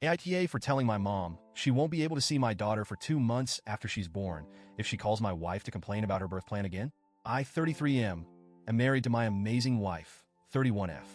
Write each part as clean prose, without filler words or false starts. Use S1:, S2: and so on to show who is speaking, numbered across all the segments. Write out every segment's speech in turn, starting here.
S1: AITA for telling my mom she won't be able to see my daughter for 2 months after she's born if she calls my wife to complain about her birth plan again. I, 33M, am married to my amazing wife, 31F.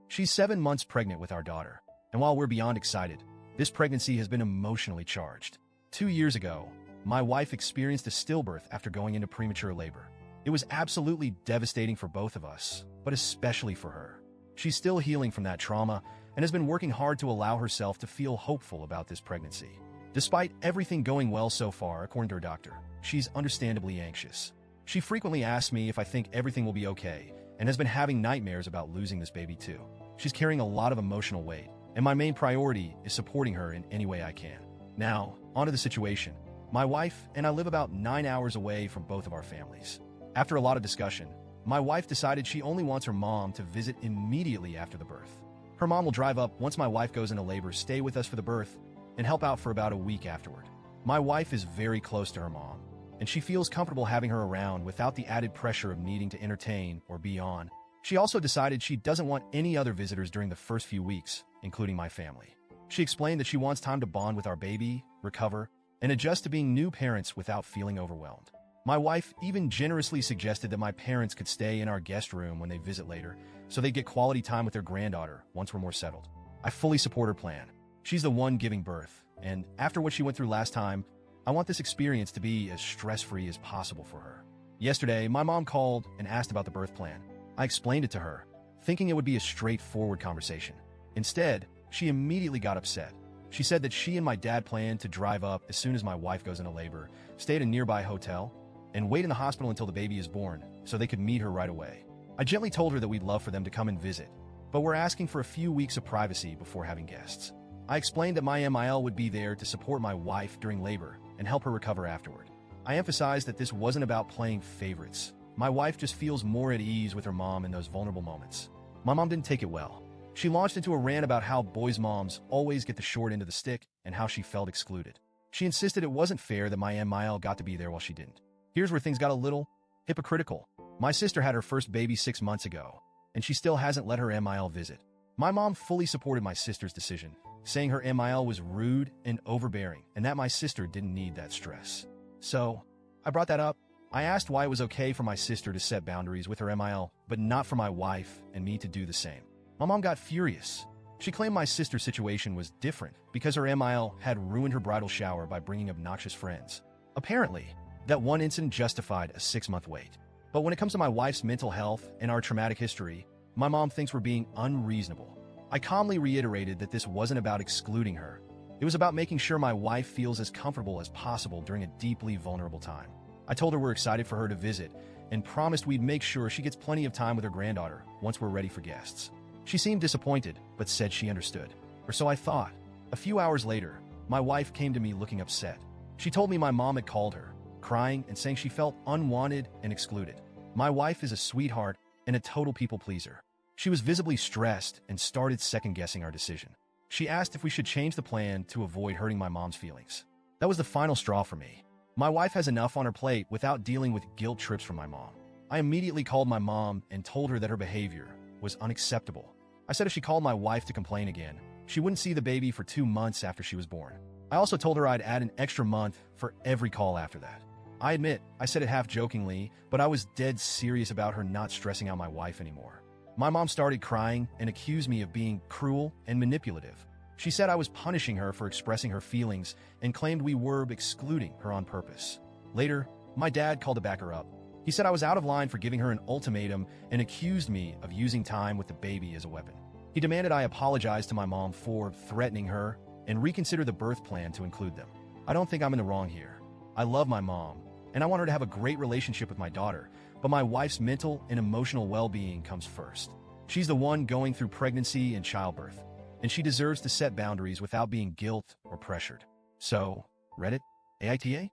S1: She's 7 months pregnant with our daughter, and while we're beyond excited, this pregnancy has been emotionally charged. 2 years ago, my wife experienced a stillbirth after going into premature labor. It was absolutely devastating for both of us, but especially for her. She's still healing from that trauma and has been working hard to allow herself to feel hopeful about this pregnancy. Despite everything going well so far, according to her doctor, she's understandably anxious. She frequently asks me if I think everything will be okay and has been having nightmares about losing this baby too. She's carrying a lot of emotional weight, and my main priority is supporting her in any way I can. Now, onto the situation. My wife and I live about 9 hours away from both of our families. After a lot of discussion, my wife decided she only wants her mom to visit immediately after the birth. Her mom will drive up once my wife goes into labor, stay with us for the birth, and help out for about a week afterward. My wife is very close to her mom, and she feels comfortable having her around without the added pressure of needing to entertain or be on. She also decided she doesn't want any other visitors during the first few weeks, including my family. She explained that she wants time to bond with our baby, recover, and adjust to being new parents without feeling overwhelmed. My wife even generously suggested that my parents could stay in our guest room when they visit later, so they get quality time with their granddaughter once we're more settled. I fully support her plan. She's the one giving birth, and after what she went through last time, I want this experience to be as stress-free as possible for her. Yesterday, my mom called and asked about the birth plan. I explained it to her, thinking it would be a straightforward conversation. Instead, she immediately got upset. She said that she and my dad planned to drive up as soon as my wife goes into labor, stay at a nearby hotel, and wait in the hospital until the baby is born so they could meet her right away. I gently told her that we'd love for them to come and visit, but we're asking for a few weeks of privacy before having guests. I explained that my MIL would be there to support my wife during labor and help her recover afterward. I emphasized that this wasn't about playing favorites. My wife just feels more at ease with her mom in those vulnerable moments. My mom didn't take it well. She launched into a rant about how boys' moms always get the short end of the stick and how she felt excluded. She insisted it wasn't fair that my MIL got to be there while she didn't. Here's where things got a little hypocritical. My sister had her first baby 6 months ago, and she still hasn't let her MIL visit. My mom fully supported my sister's decision, saying her MIL was rude and overbearing, and that my sister didn't need that stress. So, I brought that up. I asked why it was okay for my sister to set boundaries with her MIL, but not for my wife and me to do the same. My mom got furious. She claimed my sister's situation was different because her MIL had ruined her bridal shower by bringing obnoxious friends. Apparently, that one incident justified a 6-month wait. But when it comes to my wife's mental health and our traumatic history, my mom thinks we're being unreasonable. I calmly reiterated that this wasn't about excluding her. It was about making sure my wife feels as comfortable as possible during a deeply vulnerable time. I told her we're excited for her to visit and promised we'd make sure she gets plenty of time with her granddaughter once we're ready for guests. She seemed disappointed, but said she understood. Or so I thought. A few hours later, my wife came to me looking upset. She told me my mom had called her, crying and saying she felt unwanted and excluded. My wife is a sweetheart and a total people pleaser. She was visibly stressed and started second-guessing our decision. She asked if we should change the plan to avoid hurting my mom's feelings. That was the final straw for me. My wife has enough on her plate without dealing with guilt trips from my mom. I immediately called my mom and told her that her behavior was unacceptable. I said if she called my wife to complain again, she wouldn't see the baby for 2 months after she was born. I also told her I'd add an extra month for every call after that. I admit, I said it half-jokingly, but I was dead serious about her not stressing out my wife anymore. My mom started crying and accused me of being cruel and manipulative. She said I was punishing her for expressing her feelings and claimed we were excluding her on purpose. Later, my dad called to back her up. He said I was out of line for giving her an ultimatum and accused me of using time with the baby as a weapon. He demanded I apologize to my mom for threatening her and reconsider the birth plan to include them. I don't think I'm in the wrong here. I love my mom, and I want her to have a great relationship with my daughter, but my wife's mental and emotional well-being comes first. She's the one going through pregnancy and childbirth, and she deserves to set boundaries without being guilt or pressured. So, Reddit, AITA?